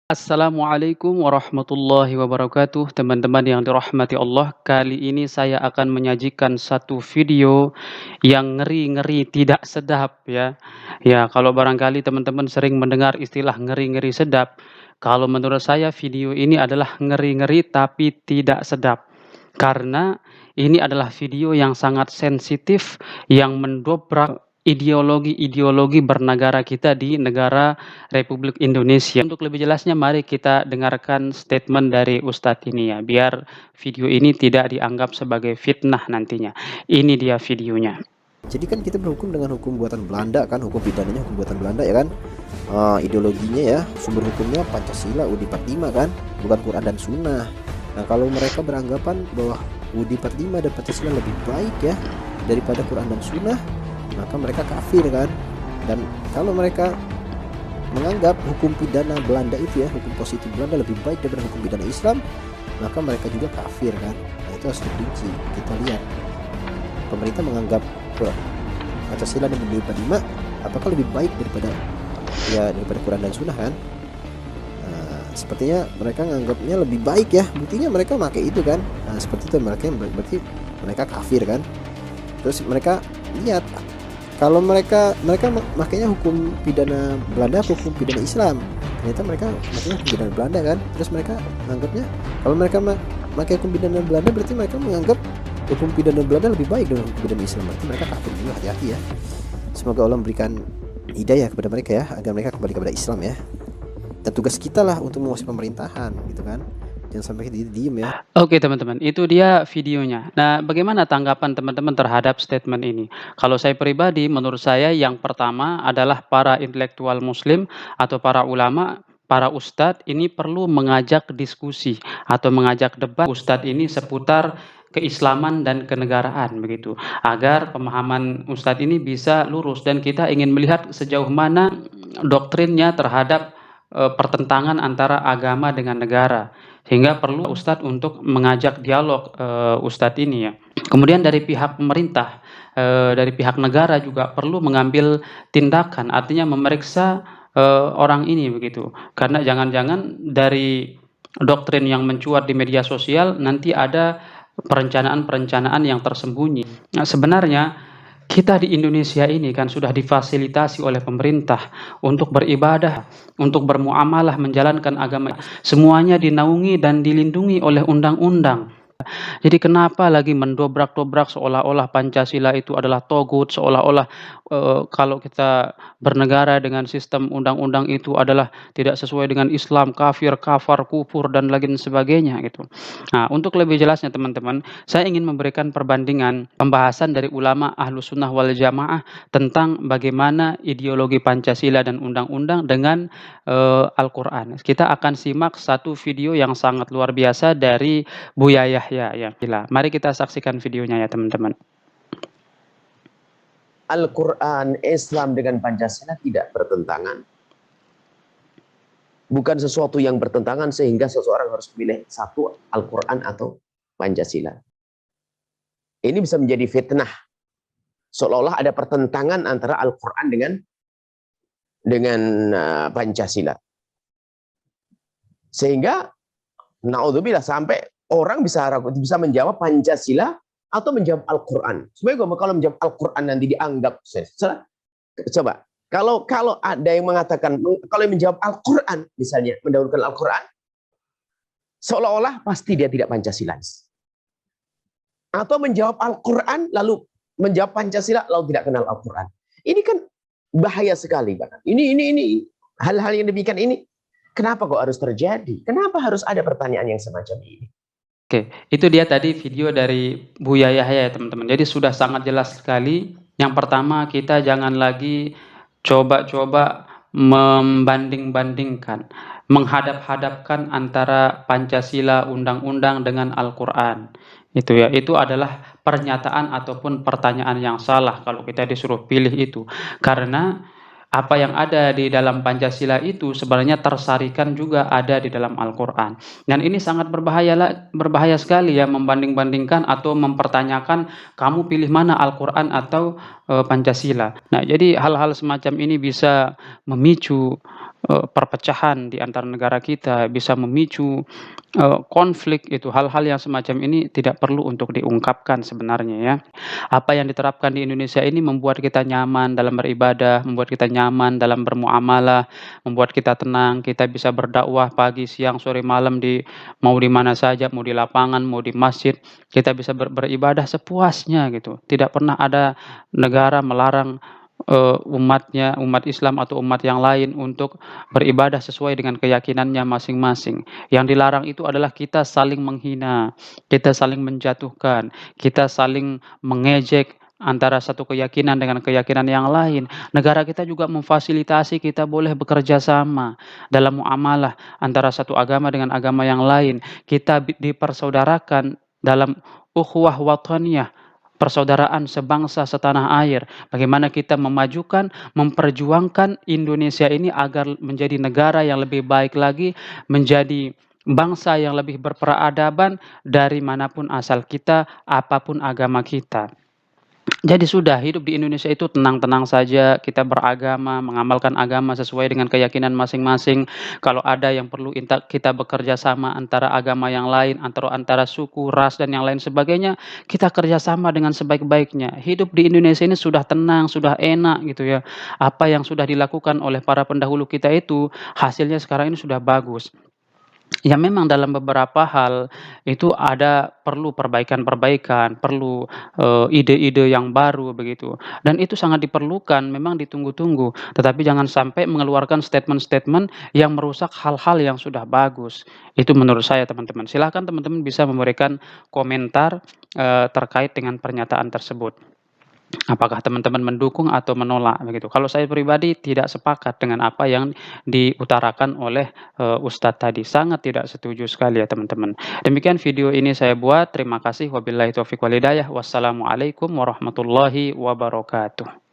Assalamualaikum warahmatullahi wabarakatuh, teman-teman yang dirahmati Allah. Kali ini saya akan menyajikan satu video yang ngeri-ngeri tidak sedap ya. Ya, kalau barangkali teman-teman sering mendengar istilah ngeri-ngeri sedap. Kalau menurut saya video ini adalah ngeri-ngeri tapi tidak sedap. Karena ini adalah video yang sangat sensitif yang mendobrak ideologi-ideologi bernegara kita di negara Republik Indonesia. Untuk lebih jelasnya mari kita dengarkan statement dari Ustadz ini ya, biar video ini tidak dianggap sebagai fitnah nantinya. Ini dia videonya. Jadi kan kita berhukum dengan hukum buatan Belanda kan, hukum pidananya hukum buatan Belanda ya kan. Ideologinya ya, sumber hukumnya Pancasila UUD 45 kan, bukan Quran dan Sunnah. Nah kalau mereka beranggapan bahwa UUD 45 dan Pancasila lebih baik ya daripada Quran dan Sunnah, maka mereka kafir kan. Dan kalau mereka menganggap hukum pidana Belanda itu ya, hukum positif Belanda lebih baik daripada hukum pidana Islam, maka mereka juga kafir kan. Nah itu harus dirinci. Kita lihat pemerintah menganggap Pancasila dan UUD 45 apakah lebih baik daripada Quran dan Sunnah kan. Sepertinya mereka menganggapnya lebih baik ya, buktinya mereka pakai itu kan. Seperti itu mereka berarti mereka kafir kan. Terus mereka lihat kalau mereka makanya hukum pidana Belanda hukum pidana Islam, ternyata mereka makanya hukum pidana Belanda kan. Terus mereka menganggapnya kalau mereka pakai hukum pidana Belanda berarti mereka menganggap hukum pidana Belanda lebih baik dari hukum pidana Islam, berarti mereka kafir juga. Hati-hati ya. Semoga Allah memberikan hidayah kepada mereka ya, agar mereka kembali kepada Islam ya. Dan tugas kita lah untuk menguasai pemerintahan gitu kan. Jangan sampai kita diem ya. Oke teman-teman, itu dia videonya. Nah, bagaimana tanggapan teman-teman terhadap statement ini? Kalau saya pribadi, menurut saya yang pertama adalah para intelektual muslim atau para ulama, para ustadz ini perlu mengajak diskusi atau mengajak debat ustadz ini seputar keislaman dan kenegaraan begitu, agar pemahaman ustadz ini bisa lurus dan kita ingin melihat sejauh mana doktrinnya terhadap pertentangan antara agama dengan negara, sehingga perlu ustadz untuk mengajak dialog ustadz ini ya. Kemudian dari pihak pemerintah, dari pihak negara juga perlu mengambil tindakan, artinya memeriksa orang ini begitu, karena jangan-jangan dari doktrin yang mencuat di media sosial nanti ada perencanaan-perencanaan yang tersembunyi. Nah, sebenarnya kita di Indonesia ini kan sudah difasilitasi oleh pemerintah untuk beribadah, untuk bermuamalah, menjalankan agama. Semuanya dinaungi dan dilindungi oleh undang-undang. Jadi kenapa lagi mendobrak-dobrak seolah-olah Pancasila itu adalah togut, seolah-olah kalau kita bernegara dengan sistem undang-undang itu adalah tidak sesuai dengan Islam, kafir, kafar, kufur dan lain sebagainya gitu. Nah, untuk lebih jelasnya teman-teman, saya ingin memberikan perbandingan pembahasan dari ulama Ahlus Sunnah wal Jamaah tentang bagaimana ideologi Pancasila dan undang-undang dengan Al-Qur'an. Kita akan simak satu video yang sangat luar biasa dari Buya Yahya ya. Gila. Mari kita saksikan videonya ya teman-teman. Al-Quran, Islam dengan Pancasila tidak bertentangan. Bukan sesuatu yang bertentangan sehingga seseorang harus pilih satu, Al-Quran atau Pancasila. Ini bisa menjadi fitnah. Seolah-olah ada pertentangan antara Al-Quran dengan Pancasila. Sehingga, naudzubillah, sampai orang bisa menjawab Pancasila atau menjawab Al-Quran. Sebenarnya kalau menjawab Al-Quran nanti dianggap salah. Coba, kalau ada yang mengatakan, kalau yang menjawab Al-Quran, misalnya mendahulukan Al-Quran, seolah-olah pasti dia tidak Pancasilais. Atau menjawab Al-Quran, lalu menjawab Pancasila, lalu tidak kenal Al-Quran. Ini kan bahaya sekali. Ini hal-hal yang demikian ini, kenapa kok harus terjadi? Kenapa harus ada pertanyaan yang semacam ini? Oke, itu dia tadi video dari Buya Yahya ya teman-teman. Jadi sudah sangat jelas sekali. Yang pertama, kita jangan lagi coba-coba membanding-bandingkan, menghadap-hadapkan antara Pancasila, undang-undang dengan Al-Qur'an. Itu ya, itu adalah pernyataan ataupun pertanyaan yang salah kalau kita disuruh pilih itu. Karena apa yang ada di dalam Pancasila itu sebenarnya tersarikan juga ada di dalam Al-Qur'an. Dan ini sangat berbahaya sekali ya, membanding-bandingkan atau mempertanyakan kamu pilih mana Al-Qur'an atau Pancasila. Nah, jadi hal-hal semacam ini bisa memicu perpecahan di antara negara kita, bisa memicu, konflik itu, hal-hal yang semacam ini tidak perlu untuk diungkapkan sebenarnya ya. Apa yang diterapkan di Indonesia ini membuat kita nyaman dalam beribadah, membuat kita nyaman dalam bermuamalah, membuat kita tenang, kita bisa berdakwah pagi, siang, sore, malam mau di mana saja, mau di lapangan, mau di masjid, kita bisa beribadah sepuasnya gitu. Tidak pernah ada negara melarang, umatnya, umat Islam atau umat yang lain untuk beribadah sesuai dengan keyakinannya masing-masing. Yang dilarang itu adalah kita saling menghina, kita saling menjatuhkan, kita saling mengejek antara satu keyakinan dengan keyakinan yang lain. Negara kita juga memfasilitasi kita boleh bekerja sama dalam muamalah antara satu agama dengan agama yang lain. Kita dipersaudarakan dalam ukhuwah wataniyah, persaudaraan sebangsa setanah air. Bagaimana kita memajukan, memperjuangkan Indonesia ini agar menjadi negara yang lebih baik lagi, menjadi bangsa yang lebih berperadaban dari manapun asal kita, apapun agama kita. Jadi sudah hidup di Indonesia itu tenang-tenang saja, kita beragama, mengamalkan agama sesuai dengan keyakinan masing-masing. Kalau ada yang perlu kita bekerja sama antara agama yang lain, antara suku, ras, dan yang lain sebagainya, kita kerjasama dengan sebaik-baiknya. Hidup di Indonesia ini sudah tenang, sudah enak gitu ya. Apa yang sudah dilakukan oleh para pendahulu kita itu, hasilnya sekarang ini sudah bagus. Ya memang dalam beberapa hal itu perlu perbaikan-perbaikan, perlu, ide-ide yang baru begitu, dan itu sangat diperlukan, memang ditunggu-tunggu. Tetapi jangan sampai mengeluarkan statement-statement yang merusak hal-hal yang sudah bagus. Itu menurut saya teman-teman. Silahkan teman-teman bisa memberikan komentar, terkait dengan pernyataan tersebut. Apakah teman-teman mendukung atau menolak begitu. Kalau saya pribadi tidak sepakat dengan apa yang diutarakan oleh, ustadz tadi, sangat tidak setuju sekali ya teman-teman. Demikian video ini saya buat, terima kasih, wabillahi taufiq wal hidayah, wassalamualaikum warahmatullahi wabarakatuh.